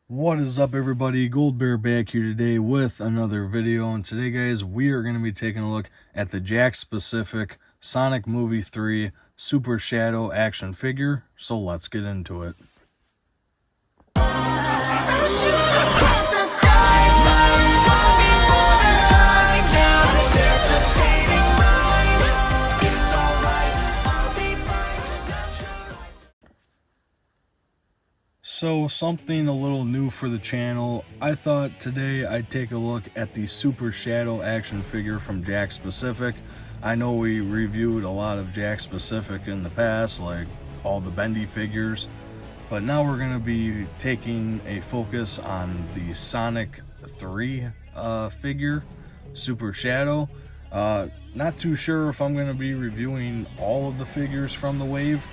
What is up, everybody? Gold Bear back here today with another video, and today guys we are going to be taking a look at the Jakks Pacific Sonic Movie 3 Super Shadow action figure. So let's get into it. So something a little new for the channel. I thought today I'd take a look at the Super Shadow action figure from Jakks Pacific. I know we reviewed a lot of Jakks Pacific in the past, like all the bendy figures, but now we're going to be taking a focus on the Sonic 3 figure, Super Shadow. Not too sure if I'm going to be reviewing all of the figures from the wave,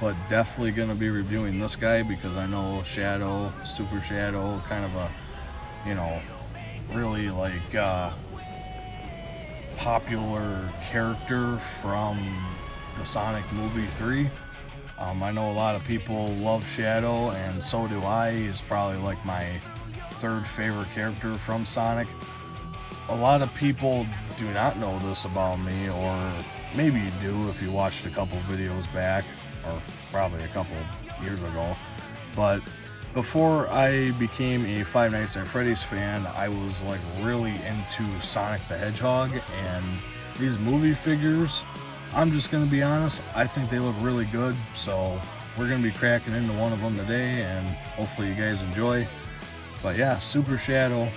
but definitely going to be reviewing this guy because I know Shadow, Super Shadow, kind of a, really like popular character from the Sonic movie 3. I know a lot of people love Shadow, and so do I. He's probably like my third favorite character from Sonic. A lot of people do not know this about me, or maybe you do if you watched a couple videos back, or probably a couple years ago. But before I became a Five Nights at Freddy's fan, I was like really into Sonic the Hedgehog, and these movie figures, I'm just gonna be honest, I think they look really good. So we're gonna be cracking into one of them today, and hopefully you guys enjoy. But yeah, Super Shadow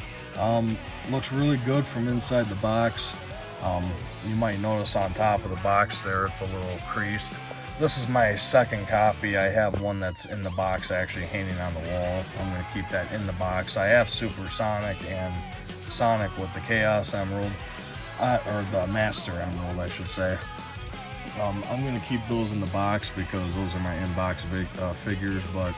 looks really good from inside the box. You might notice on top of the box there it's a little creased. This is my second copy. I have one that's in the box actually hanging on the wall. I'm going to keep that in the box. I have Super Sonic and Sonic with the Chaos Emerald, or the Master Emerald I should say. I'm going to keep those in the box because those are my in-box figures, but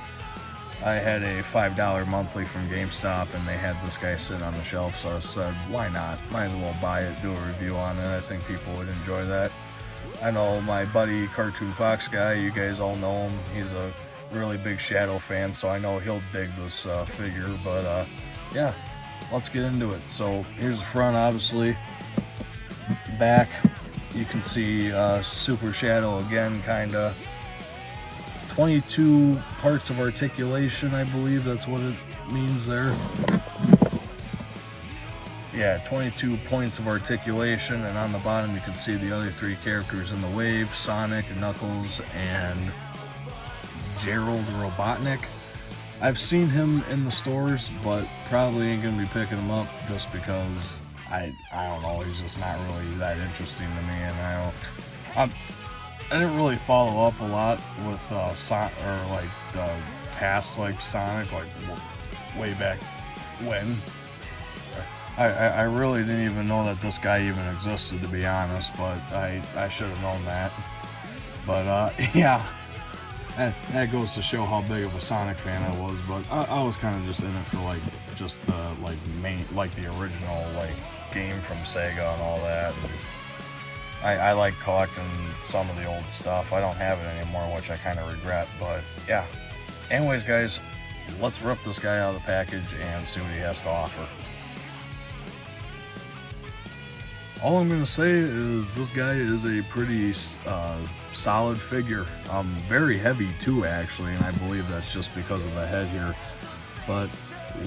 I had a $5 monthly from GameStop and they had this guy sitting on the shelf, so I said, why not? Might as well buy it, do a review on it. I think people would enjoy that. I know my buddy Cartoon Fox guy, you guys all know him. He's a really big Shadow fan, so I know he'll dig this figure. But yeah, let's get into it. So here's the front, obviously. Back, you can see Super Shadow again, kinda. 22 parts of articulation, I believe that's what it means there. Yeah, 22 points of articulation, and on the bottom you can see the other three characters in the wave, Sonic, Knuckles, and Gerald Robotnik. I've seen him in the stores, but probably ain't gonna be picking him up just because I don't know, he's just not really that interesting to me, and I didn't really follow up a lot with like the past like Sonic, like way back when. I really didn't even know that this guy even existed, to be honest, but I should have known that. But yeah, that goes to show how big of a Sonic fan I was. But I was kind of just in it for like just the like the original like game from Sega and all that. And I like collecting some of the old stuff. I don't have it anymore, which I kind of regret. But yeah. Anyways, guys, let's rip this guy out of the package and see what he has to offer. All I'm going to say is this guy is a pretty solid figure. Very heavy too, actually, and I believe that's just because of the head here. But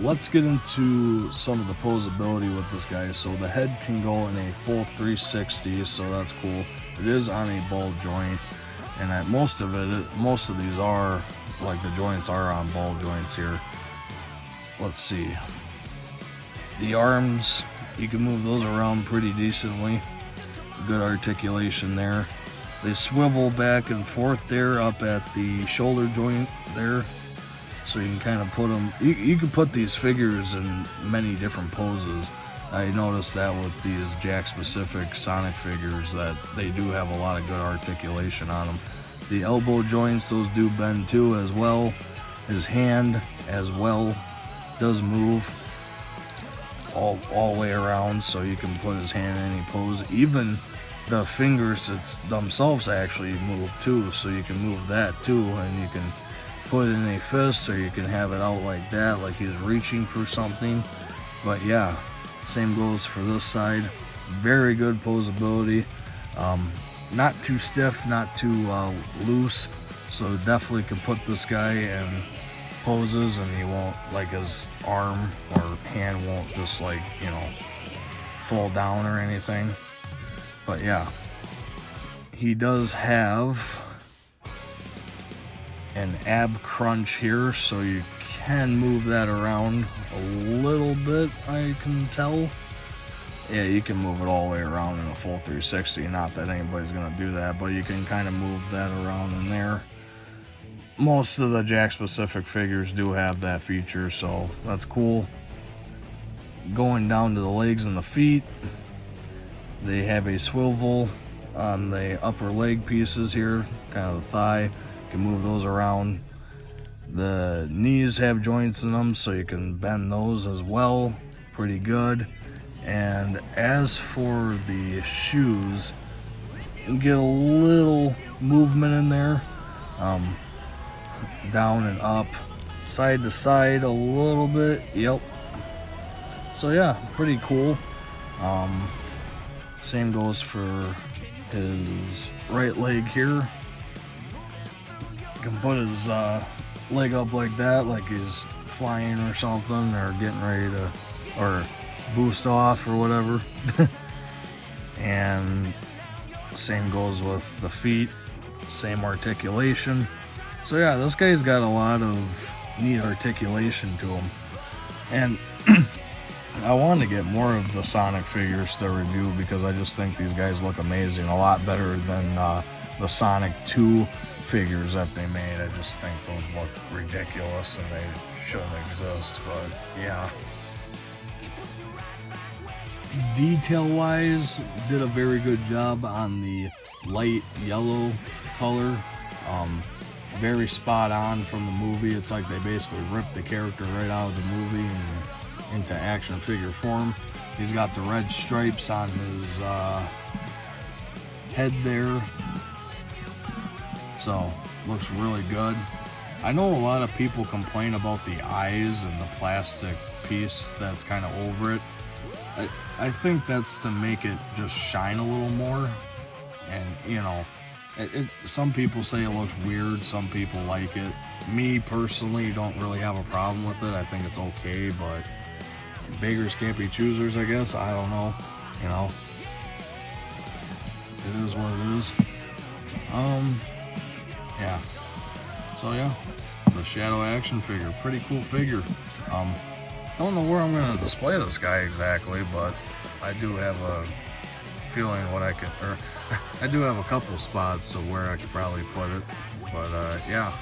let's get into some of the posability with this guy. So the head can go in a full 360, so that's cool. It is on a ball joint, and most of these are, like the joints are on ball joints here. Let's see. The arms, you can move those around pretty decently. Good articulation there. They swivel back and forth there up at the shoulder joint there. So you can kind of put them, you can put these figures in many different poses. I noticed that with these Jakks Pacific Sonic figures that they do have a lot of good articulation on them. The elbow joints, those do bend too as well. His hand as well does move all the way around, so you can put his hand in any pose. Even the fingers themselves actually move too, so you can move that too, and you can put in a fist, or you can have it out like that, like he's reaching for something. But yeah, same goes for this side. Very good posability. Not too stiff, not too loose, so definitely can put this guy in poses and he won't, like, his arm or hand won't just, like, you know, fall down or anything. But yeah, he does have an ab crunch here, so you can move that around a little bit, I can tell. Yeah, you can move it all the way around in a full 360. Not that anybody's gonna do that, but you can kind of move that around in there. Most of the Jakks Pacific figures do have that feature, so that's cool. Going down to the legs and the feet, they have a swivel on the upper leg pieces here, kind of the thigh. You can move those around. The knees have joints in them, so you can bend those as well. Pretty good. And as for the shoes, you can get a little movement in there. Down and up, side to side a little bit. Yep. So yeah, pretty cool. Same goes for his right leg here. You can put his leg up like that, like he's flying or something, or getting ready to, or boost off or whatever. And same goes with the feet, same articulation. So yeah, this guy's got a lot of neat articulation to him. And I wanted to get more of the Sonic figures to review because I just think these guys look amazing, a lot better than the Sonic 2 figures that they made. I just think those look ridiculous and they shouldn't exist, but yeah. Detail wise, did a very good job on the light yellow color. Very spot on from the movie. It's like they basically ripped the character right out of the movie and into action figure form. He's got the red stripes on his head there, so looks really good. I know a lot of people complain about the eyes and the plastic piece that's kind of over it. I think that's to make it just shine a little more, and you know, some people say it looks weird, some people like it. Me personally don't really have a problem with it. I think it's okay, but beggars can't be choosers, I guess. I don't know, you know, it is what it is. Yeah, so yeah, the Shadow action figure, pretty cool figure. Don't know where I'm going to display this guy exactly, but I do have a feeling what I could, or I do have a couple spots of where I could probably put it, but yeah.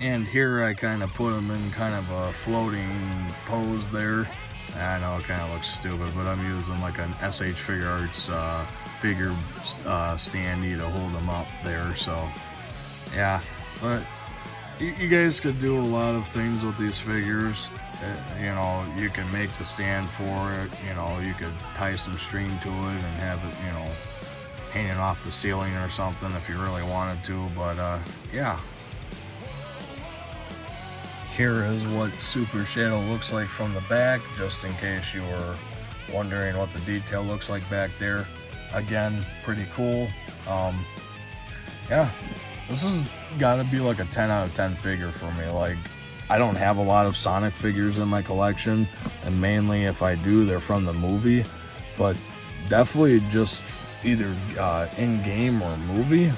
And here I kind of put him in kind of a floating pose there. I know it kind of looks stupid, but I'm using like an SH Figure Arts figure standee to hold him up there, so yeah. But you guys could do a lot of things with these figures. You know, you can make the stand for it. You know, you could tie some string to it and have it, you know, hanging off the ceiling or something if you really wanted to. But yeah, here is what Super Shadow looks like from the back, just in case you were wondering what the detail looks like back there. Again, pretty cool. Yeah, this has got to be like a 10 out of 10 figure for me. Like, I don't have a lot of Sonic figures in my collection, and mainly if I do, they're from the movie, but definitely just either in-game or movie.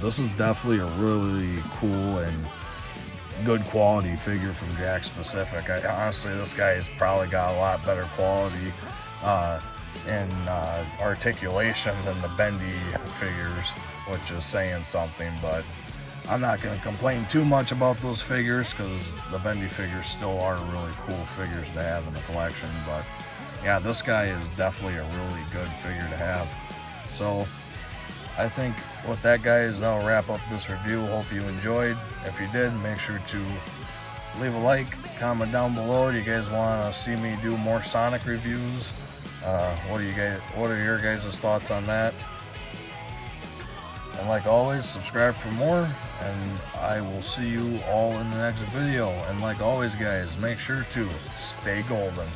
This is definitely a really cool and good quality figure from Jakks Pacific. Honestly, this guy has probably got a lot better quality and articulation than the bendy figures, which is saying something, but I'm not going to complain too much about those figures because the bendy figures still are really cool figures to have in the collection. But yeah, this guy is definitely a really good figure to have. So I think with that, guys, I'll wrap up this review. Hope you enjoyed. If you did, make sure to leave a like, comment down below. Do you guys want to see me do more Sonic reviews? What are your guys' thoughts on that? And like always, subscribe for more, and I will see you all in the next video. And like always, guys, make sure to stay golden.